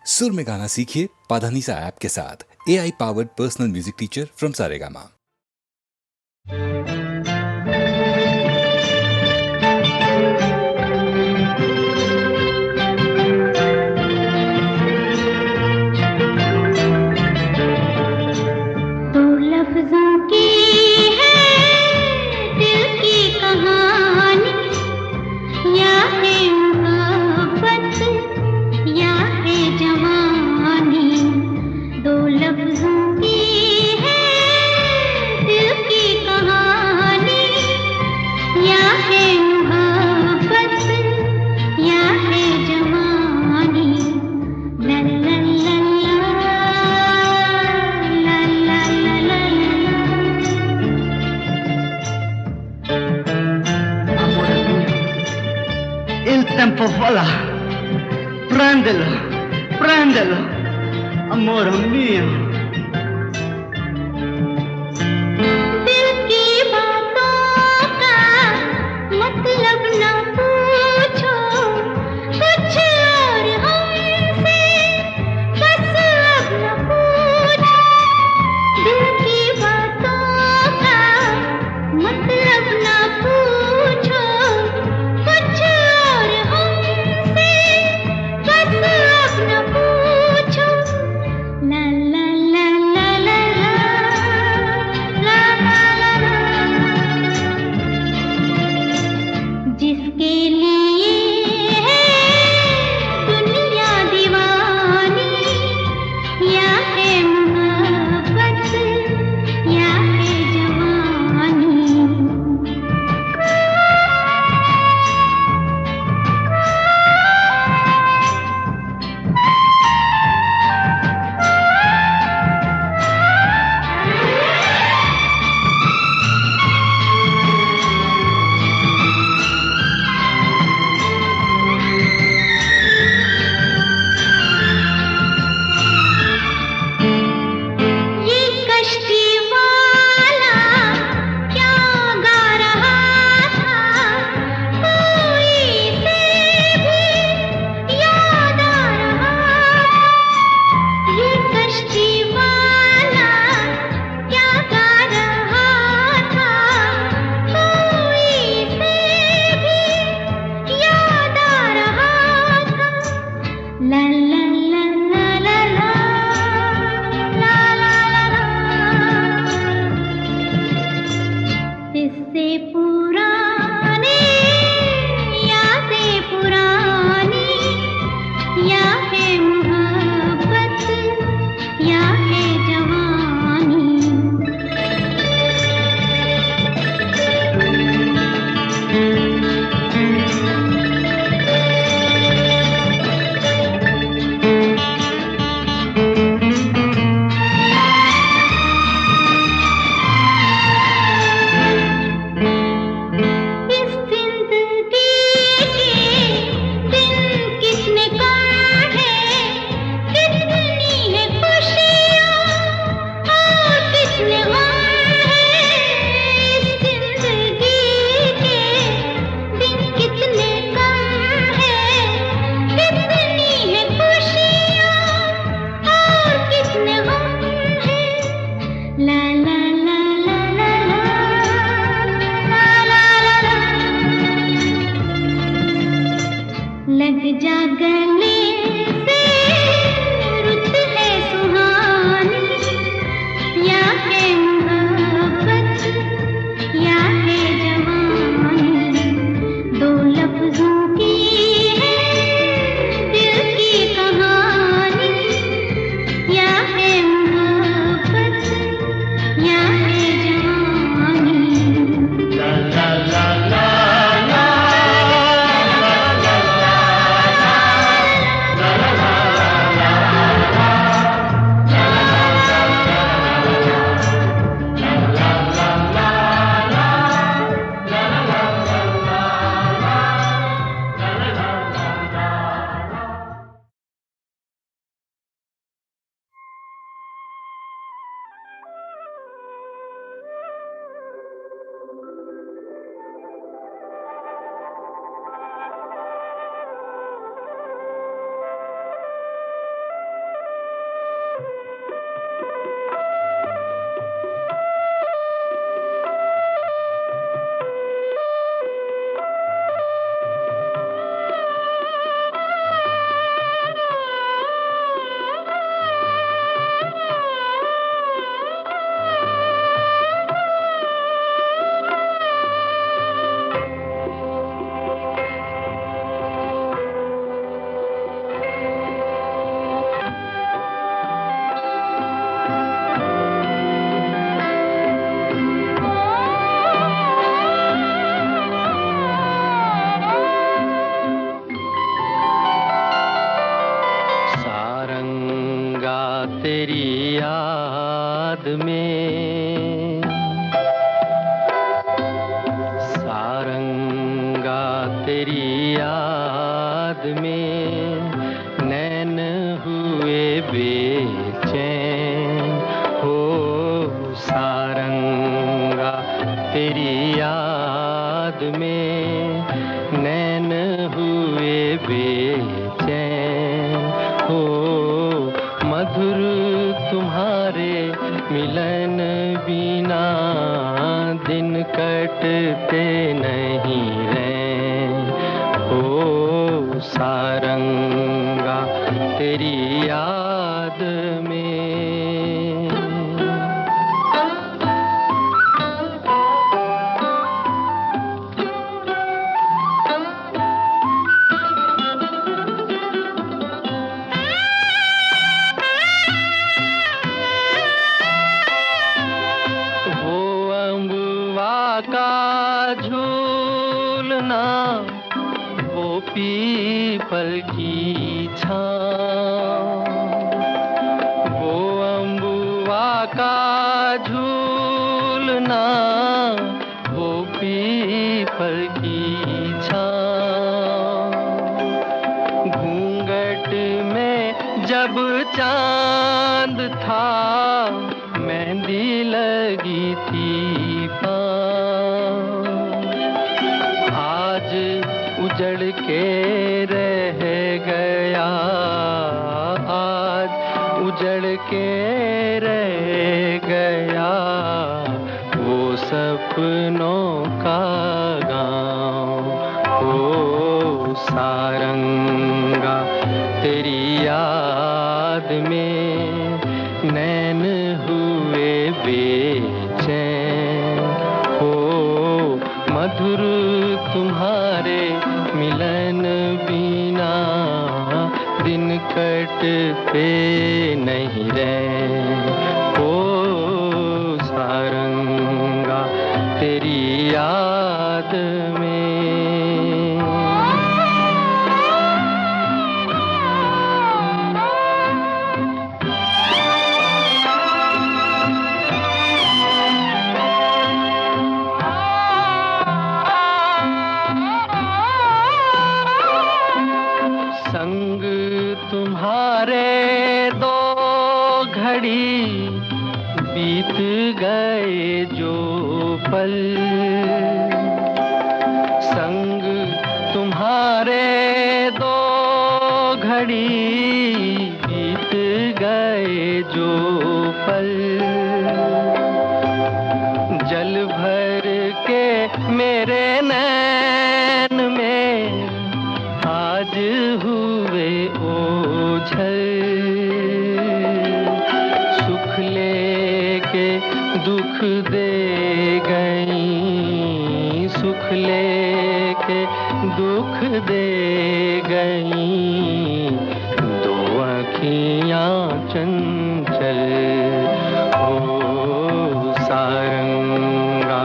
सुर में गाना सीखिए पाधानीसा ऐप के साथ। AI powered personal music teacher from Saregama. तो लफ्जों की है दिल की कहानी, या है मोहब्बत या है जवानी। दो लफ्जों की है दिल की कहानी, या है मोहब्बत या है जवानी। ला ला ला ला ला ला ला ला। Amore mio, il tempo vola, prendelo, prendelo, amore mio. दिल की बातों का मतलब न पूछो, कुछ और हमसे बस अब न पूछो। दिल की बातों का मतलब न पूछो, कुछ और हमसे बस अब न पूछो। ला ला ला ला ला ला ला ला ला। जिसके लिए है दुनिया दीवानी, या है मोहब्बत या है जवानी। तेरी याद में, सारंगा तेरी याद में नैन हुए बेचैन हो। सारंगा तेरी याद में नैन हुए बेचैन हो। मधुर तुम्हारे मिलन बिना दिन कटते नहीं रैन हो। सारंगा तेरी याद में। का झूलना, वो पीपल की छाँव, वो अम्बुआ का झूलना, वो पीपल की छाँव। घूंघट में जब चांद था, मेहंदी लगी थी उजड़ के रह गया, आज उजड़ के रह गया वो सपनों का गाँव हो। सारंगा तेरी याद में नैन हुए बेचैन हो। मधुर तुम्हारे मिलन बिना दिन कटते नहीं रैन हो। सारंगा तेरी याद में। संग तुम्हारे दो घड़ी बीत गए जो पल, संग तुम्हारे दो घड़ी बीत गए जो पल। जल भर के मेरे नैन में आज हुए ओझल, सुख लेके दुख दे गई, सुख लेके दुख दे गई दो आँखियाँ चंचल हो। सारंगा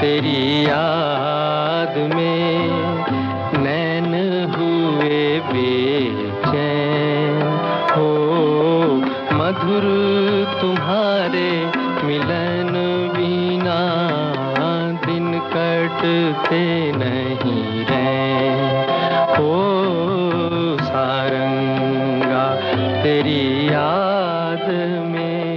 तेरी याद में नैन हुए बेचैन हो। मधुर तुम्हारे मिलन बिना दिन कटते नहीं रैन हो। सारंगा तेरी याद में।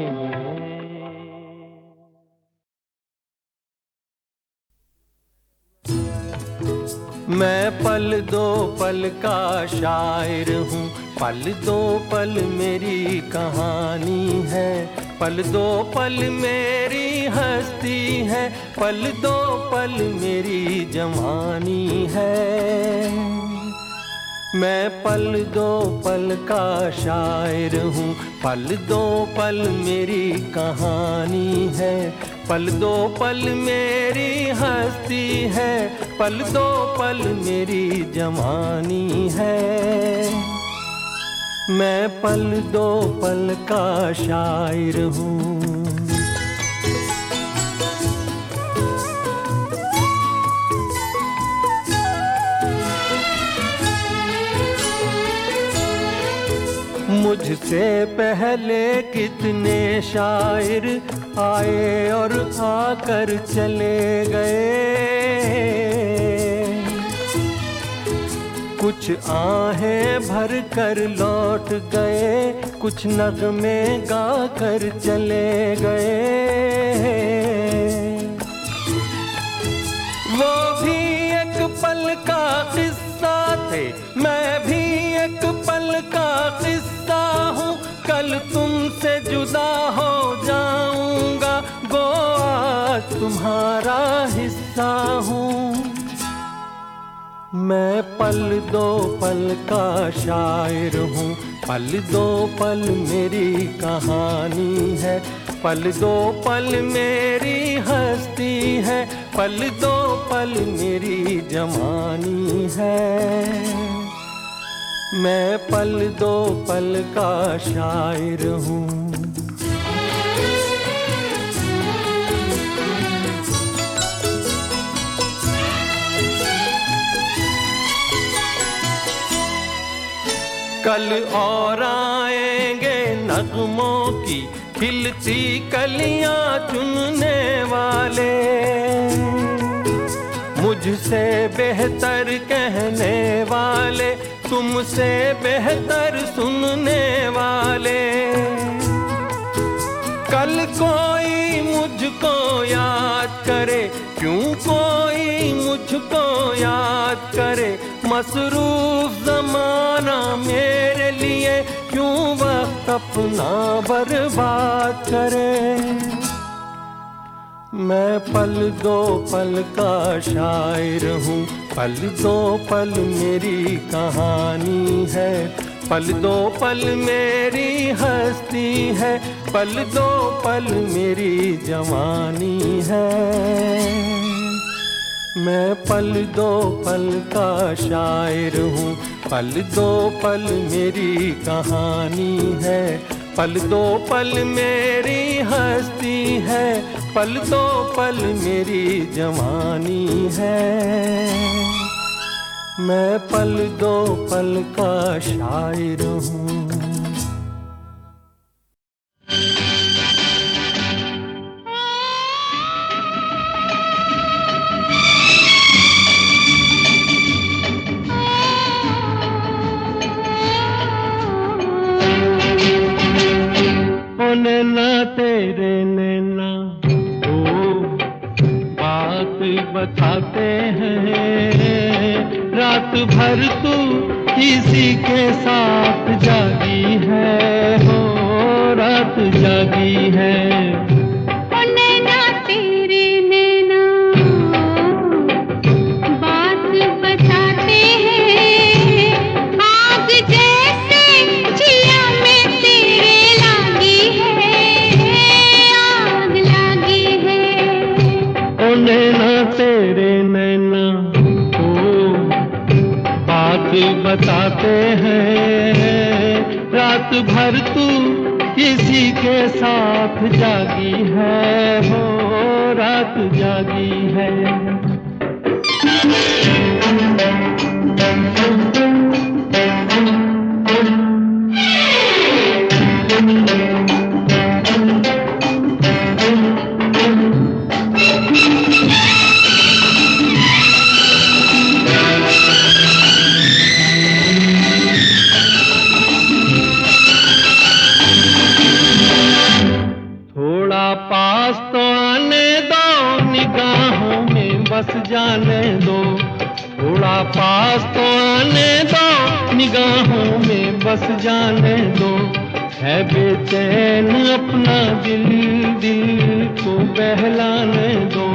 मैं पल दो पल का शायर हूँ, पल दो पल मेरी कहानी है, पल दो पल मेरी हस्ती है, पल दो पल मेरी जवानी है। मैं पल दो पल का शायर हूँ, पल दो पल मेरी कहानी है, पल दो पल मेरी हस्ती है, पल दो पल मेरी जवानी है। मैं पल दो पल का शायर हूँ। मुझसे पहले कितने शायर आए और आकर चले गए। कुछ आहें भर कर लौट गए, कुछ नगमे गा कर चले गए। वो भी एक पल का किस्सा थे, मैं भी एक पल का किस्सा हूँ। कल तुमसे जुदा हो जाऊंगा, गो आज तुम्हारा हिस्सा हूँ। मैं पल दो पल का शायर हूँ, पल दो पल मेरी कहानी है। पल दो पल मेरी हस्ती है, पल दो पल मेरी जवानी है। मैं पल दो पल का शायर हूँ। कल और आएंगे नगमों की खिलती कलियां चुनने वाले, मुझसे बेहतर कहने वाले, तुमसे बेहतर सुनने वाले। कल कोई मुझको याद करे, क्यों कोई मुझको याद करे। मसरूफ ज़माना मेरे लिए क्यों वक्त अपना बर्बाद करे। मैं पल दो पल का शायर हूँ, पल दो पल मेरी कहानी है। पल दो पल मेरी हस्ती है, पल दो पल मेरी जवानी है। मैं पल दो पल का शायर हूँ, पल दो पल मेरी कहानी है। पल दो पल मेरी हस्ती है, पल दो पल मेरी जवानी है। मैं पल दो पल का शायर हूँ। नैना तेरे नैना ओ बात बताते हैं। रात भर तू किसी के साथ जागी है, हो रात जागी है। बताते हैं रात भर तू किसी के साथ जागी है, हो रात जागी है। बस जाने दो थोड़ा पास तो आने दो, निगाहों में बस जाने दो। है बेचैन अपना दिल, दिल को बहलाने दो।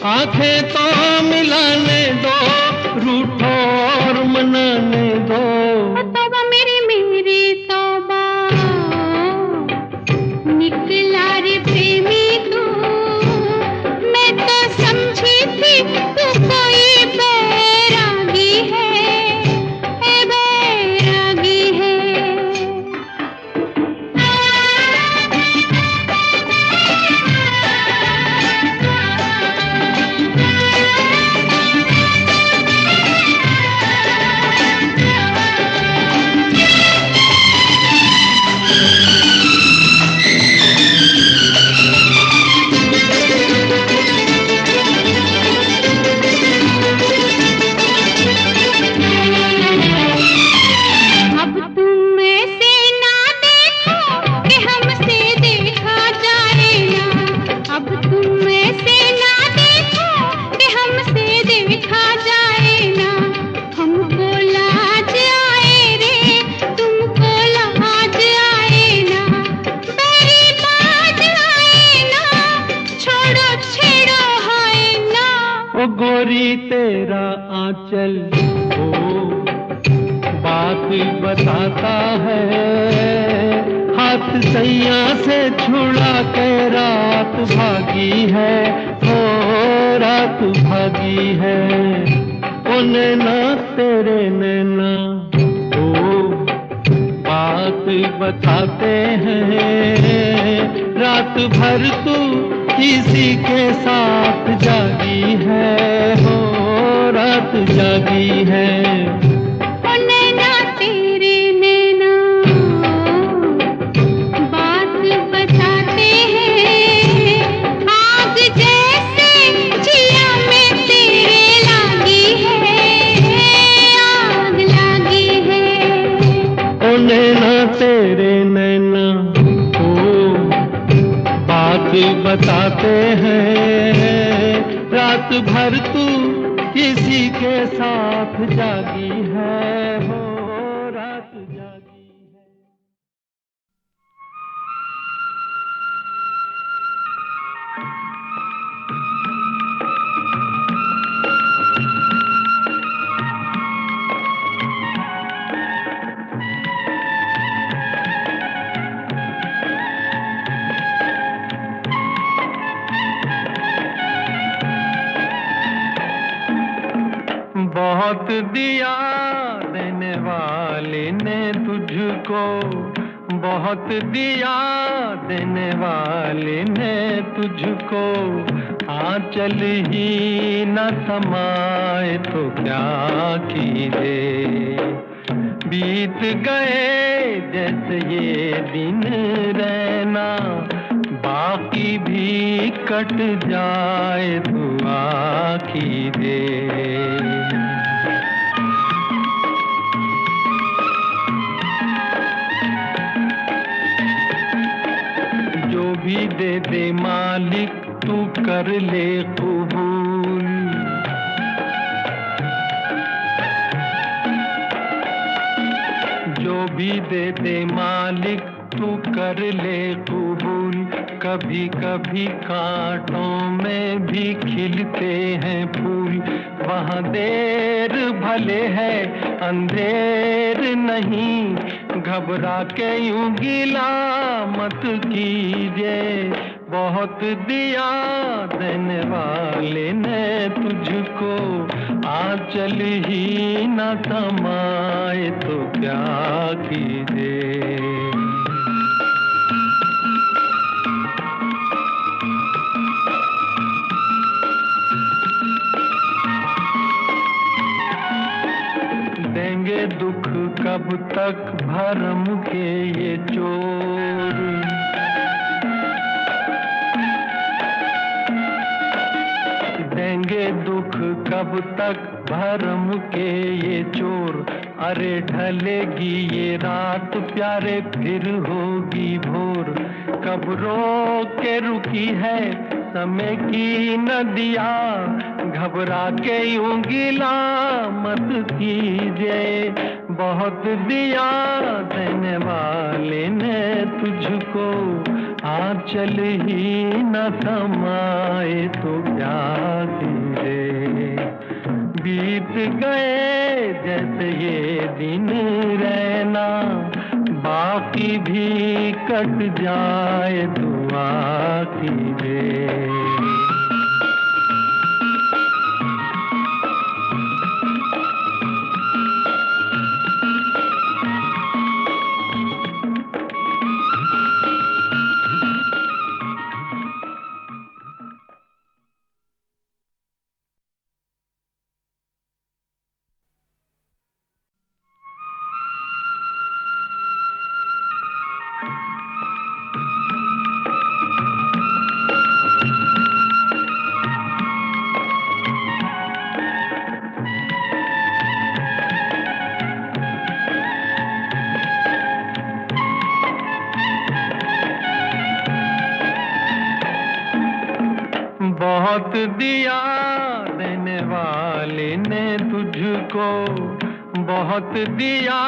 आंखें तो मिलाने दो, रूठो और मनाने दो। तौबा मेरी मेरी तौबा, निकला रे प्रेमी तू। मैं तो समझी थी तू कोई बैरागी है, बैरागी है। तेरा आंचल ओ बात बताता है। हाथ सैया से छुड़ा के रात भागी है, ओ रात भागी है। ओ नैना तेरे नैना ओ बात बताते हैं। रात भर तू किसी के साथ जागी है, हो रात जागी है। ओ नैना तेरे नैना बात बताते हैं। आग जैसे जिया में तेरे लागी है, आग लागी है। ओ नैना तेरे नैना ओ बात बताते हैं। रात भर तू किसी के साथ जागी है, हो रात जागी है। बहुत दिया देने वाले ने तुझको, बहुत दिया देने वाले ने तुझको। आंचल ही न समाए तो क्या कीजिए। बीत गए जैसे ये दिन रहना, बाकी भी कट जाए दुआ कीजिए। जो भी दे दे मालिक तू कर ले कबूल। जो भी दे दे मालिक तू कर ले कबूल। कभी कभी कांटों में भी खिलते हैं फूल। वहाँ देर भले है अंधेर नहीं, घबरा के यूं गिला मत कीजिए। बहुत दिया देने वाले ने तुझको, आंचल ही न समाए तो क्या कीजिए। देंगे दुख कब तक भरम के ये चोर। देंगे दुख कब तक भरम के ये चोर। अरे ढलेगी ये रात प्यारे फिर होगी भोर। कब रो के रुकी है समय की नदिया, घबरा के यूं गिला मत कीजिए। बहुत दिया देने वाले ने तुझको, आंचल ही न समाए तो क्या कीजिए। बीत गए जैसे ये दिन रहना, बाकी भी कट जाए दुआ कीजिए। बहुत दिया देने वाले ने तुझको, बहुत दिया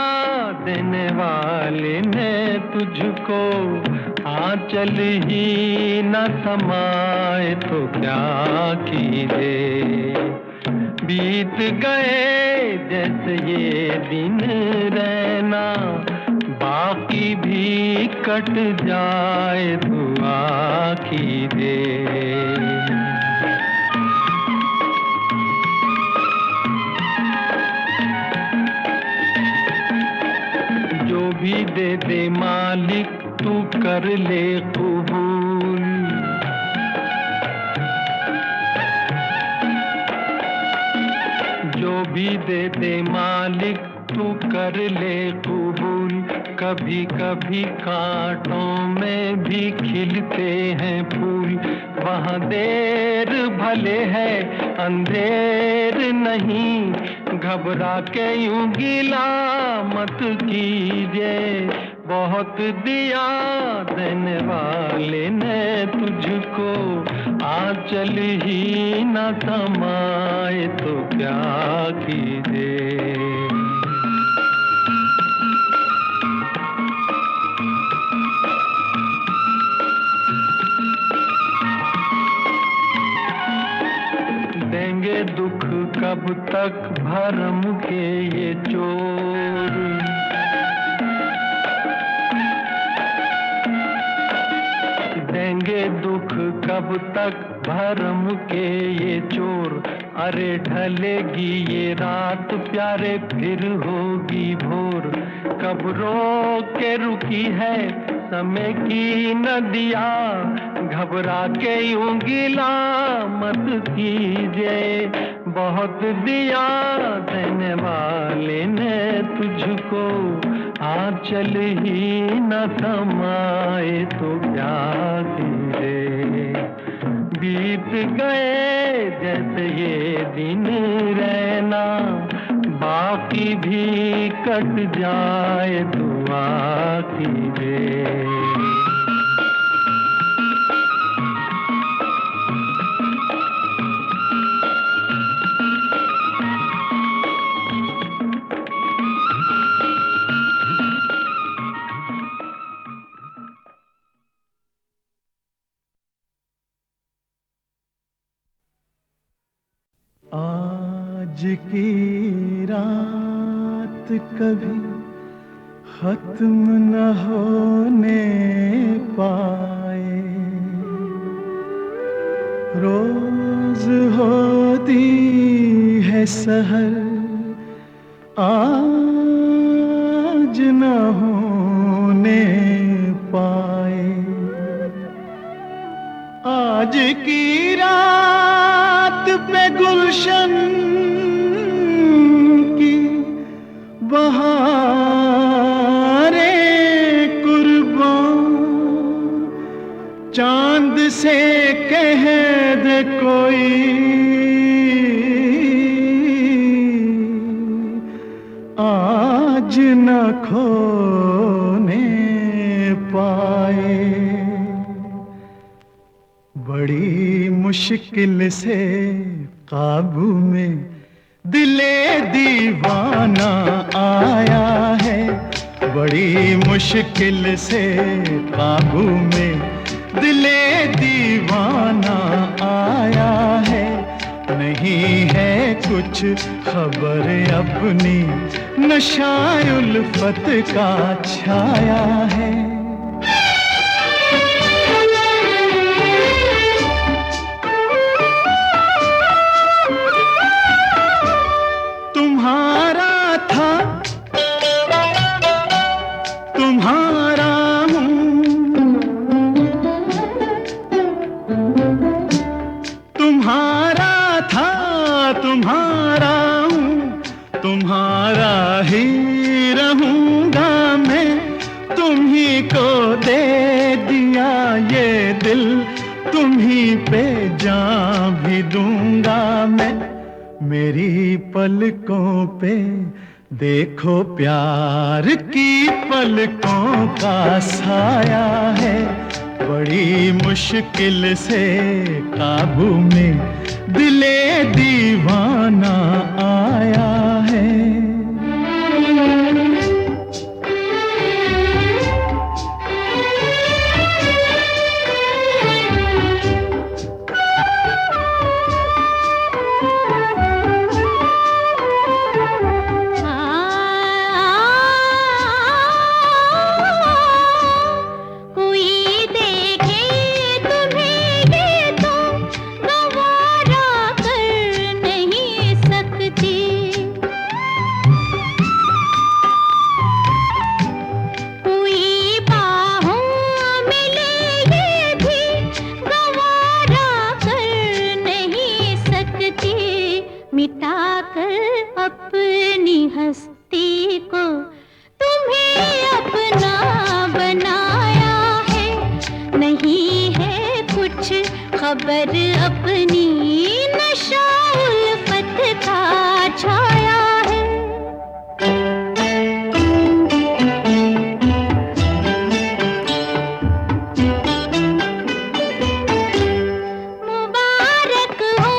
देने वाले ने तुझको। आंचल ही न समाए तो क्या कीजिए। बीत गए जैसे ये दिन रहना, बाकी भी कट जाए दुआ कीजिए। जो भी दे दे मालिक तू कर ले कबूल, जो भी दे दे मालिक तू कर ले कबूल। कभी कभी कांटों में भी खिलते हैं फूल, वहाँ देर भले है अंधेर नहीं, घबरा के यूं गिला मत कीजिए। बहुत दिया देने वाले ने तुझको, आंचल ही न समाए तो क्या कीजिए। देंगे दुख कब तक भरम के ये चोर, देंगे दुख कब तक भरम के ये चोर। अरे ढलेगी ये रात प्यारे फिर होगी भोर, कब रो के रुकी है समय की नदिया, घबरा के यूं गिला मत कीजिए। बहुत दिया देने वाले ने तुझको, आंचल ही न समाए तो क्या कीजिए। बीत गए जैसे ये दिन रहना, बाकी भी कट जाए दुआ कीजिए। आज की रात कभी खत्म न होने पाए, रोज होती है सहर आज न होने पाए। आज की रात पे गुलशन की बहारें कुर्बान, चांद से कह दे कोई आज न खोने पाए। बड़ी मुश्किल से काबू में दिले दीवाना आया है, बड़ी मुश्किल से काबू में दिले दीवाना आया है। नहीं है कुछ खबर अपनी, नशा उल्फत का छाया है। तुम्हारा था तुम्हारा हूँ, तुम्हारा था तुम्हारा हूँ, तुम्हारा ही रहूंगा मैं। तुम ही को दे दिया ये दिल, तुम ही पे जान भी दूंगा मैं। मेरी पलकों पे देखो प्यार की पलकों का साया है, बड़ी मुश्किल से काबू में दिले दीवाना आया है। खबर अपनी नशा उल्फत का छाया है। मुबारक हो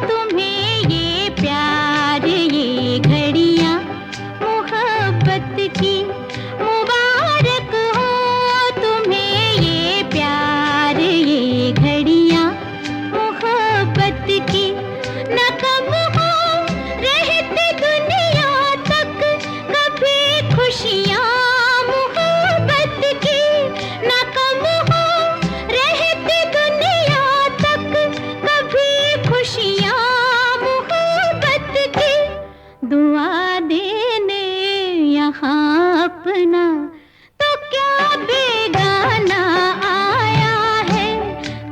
तुम्हें ये प्यार ये घड़ियां मोहब्बत की, मुबारक हो तुम्हें ये प्यार ये घड़ियां मोहब्बत की। न कम हो रहते दुनिया तक कभी खुशियां मोहब्बत की, न कम हो रहते दुनिया तक कभी खुशियां मोहब्बत की। दुआ देने यहाँ अपना तो क्या बेगाना आया है,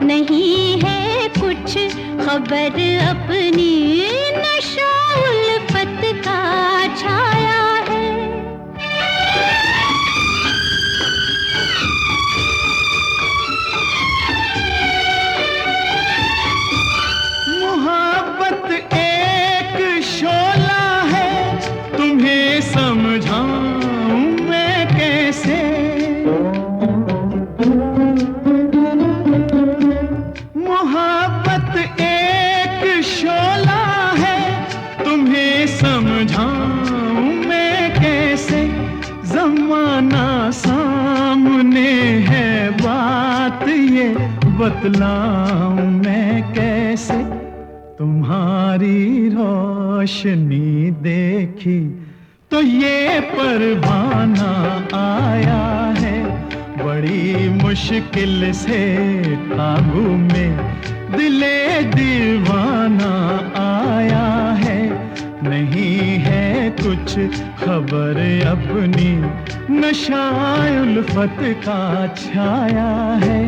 नहीं है कुछ खबर अपनी नशा उल्फत का छाया है। मोहब्बत एक शोला है, तुम्हें समझाऊं मैं कैसे। मोहब्बत एक शोला है, तुम्हें समझाऊं मैं कैसे। जमाना सामने है, बात ये बतलाऊं मैं कैसे। तुम्हारी रोशनी देखी तो ये परवाना आया है, बड़ी मुश्किल से काबू में दिले दीवाना आया है। नहीं है कुछ खबर अपनी नशा उल्फत का छाया है।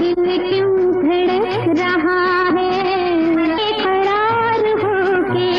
दिल क्यों धड़क रहा है बेकरार होके,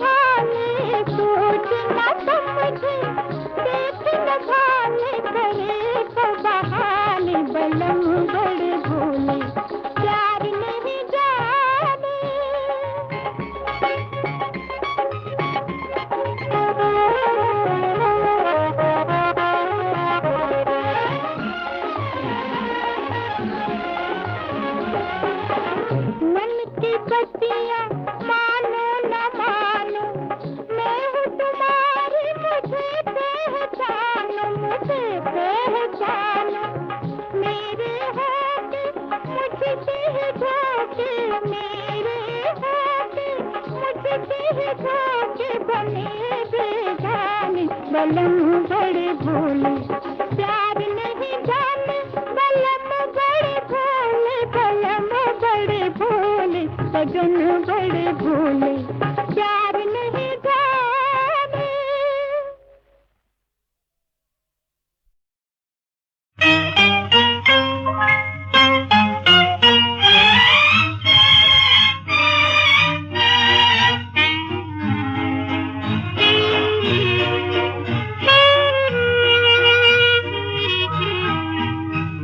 भाले सोच न समझे, देख न भाले करे तो बहाने, बलम बड़े भोले प्यार नहीं जाने। मन की बत्तियां मानो न मानो, मैं हूँ तुम्हारी, मुझे पहचानो, मुझे पहचानो। मेरे होके मुझसे ही धोखे, मेरे होके मुझसे ही धोखे, बने बेगाने बलम बड़े भोले प्यार नहीं जाने, बलम बड़े भोले, बलम बड़े भोले, सजन बड़े भोले प्यार नहीं जाने।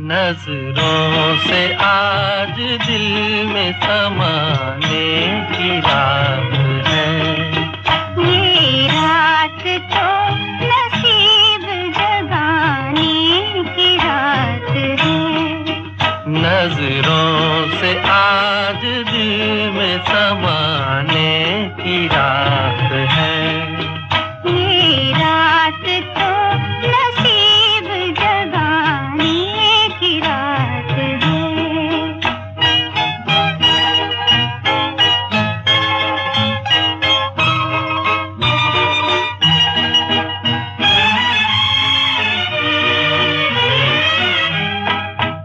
नजरों से आज दिल में समाने की रात है, ये रात तो नसीब जगाने की रात है। नजरों से आज दिल में समाने की रात है, ये रात तो नसीब जगाने की रात है।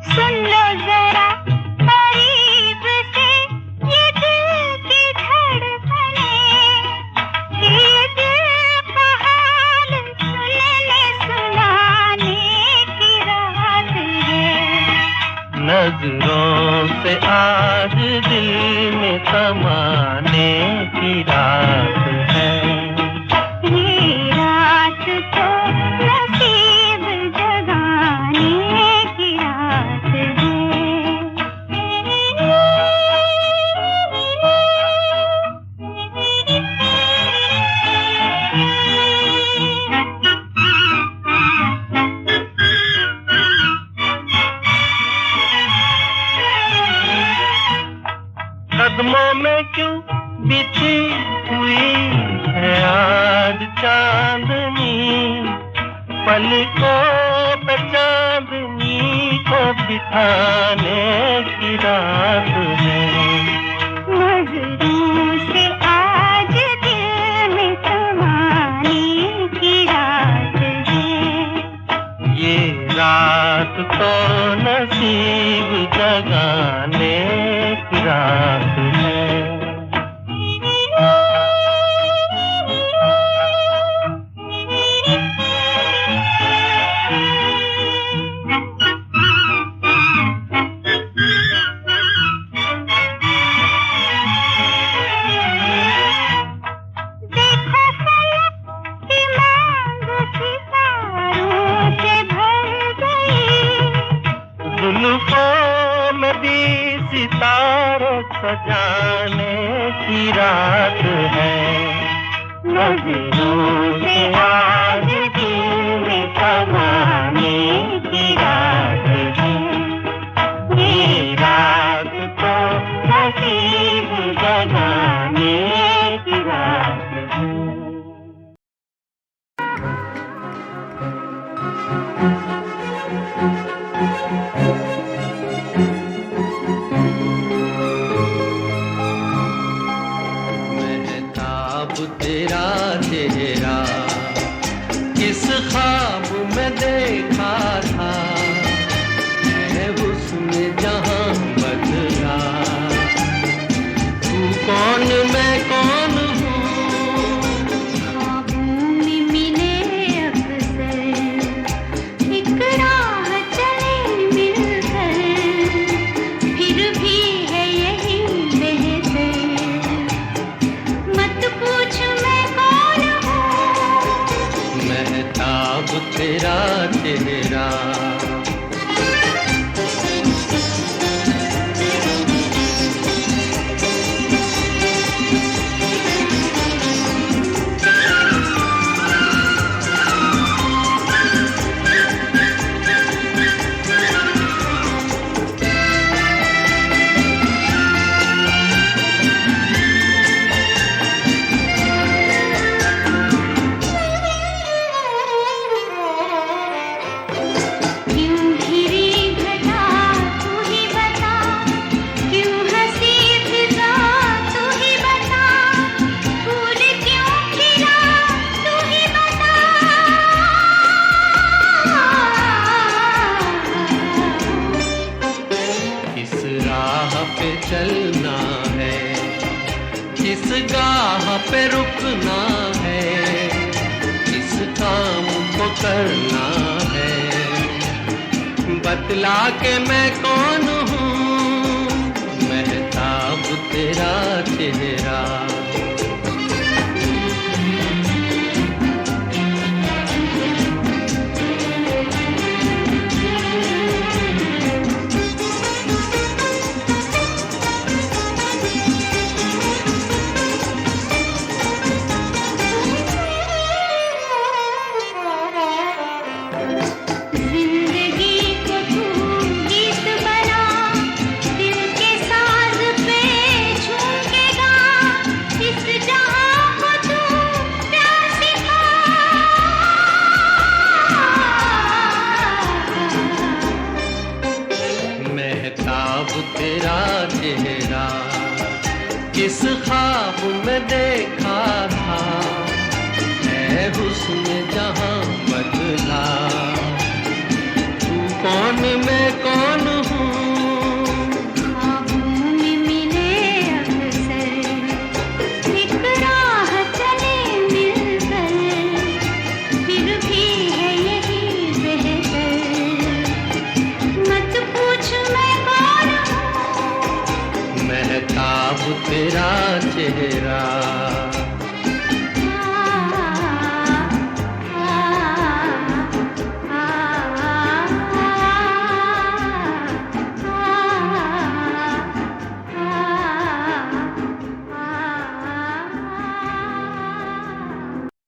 सुन लो जरा करीब से ये दिल की धड़कने, ये दिल का हाल सुनने सुनाने की रात है। नजरों से आज दिल में समाने की रात है, ये रात तो नसीब जगाने की रात कदमों में क्यों बिछी हुई है आज चांदनी, पलकों पे चांदनी को बिठाने की रात है। नजरों से आज दिल में समाने की रात है, ये रात तो नसीब जगाने की रात है। देखो फलक की मांग सितारों से भर गई, जुल्फों में भी सितारे सजाने की रात है। नजरों से आज दिल में समाने की रात है, ये रात तो नसीब जगाने की रात है। महताब तेरा चेहरा किस ख्वाब में देखा था, है हुस्न जहां बदला, तू कौन मैं कौन हूँ। ख्वाबों में मिले अक्सर, एक राह चले मिलकर, फिर भी है यही बेहतर। मत पूछ करना है। बतला के मैं कौन हूँ, महताब तेरा चेहरा। जिंदगी को तू गीत बना, दिल के साज पे झूम के गा, इस जहां को तू प्यार सिखा। महताब तेरा चेहरा किस ख्वाब में देखा था, है हुस्न जहां बदला। तू कौन मैं कौन हूँ, ख्वाबों में मिले अक्सर, एक राह चले मिलकर, फिर भी है यही बेहतर। मत पूछ मैं कौन हूँ, महताब तेरा चेहरा।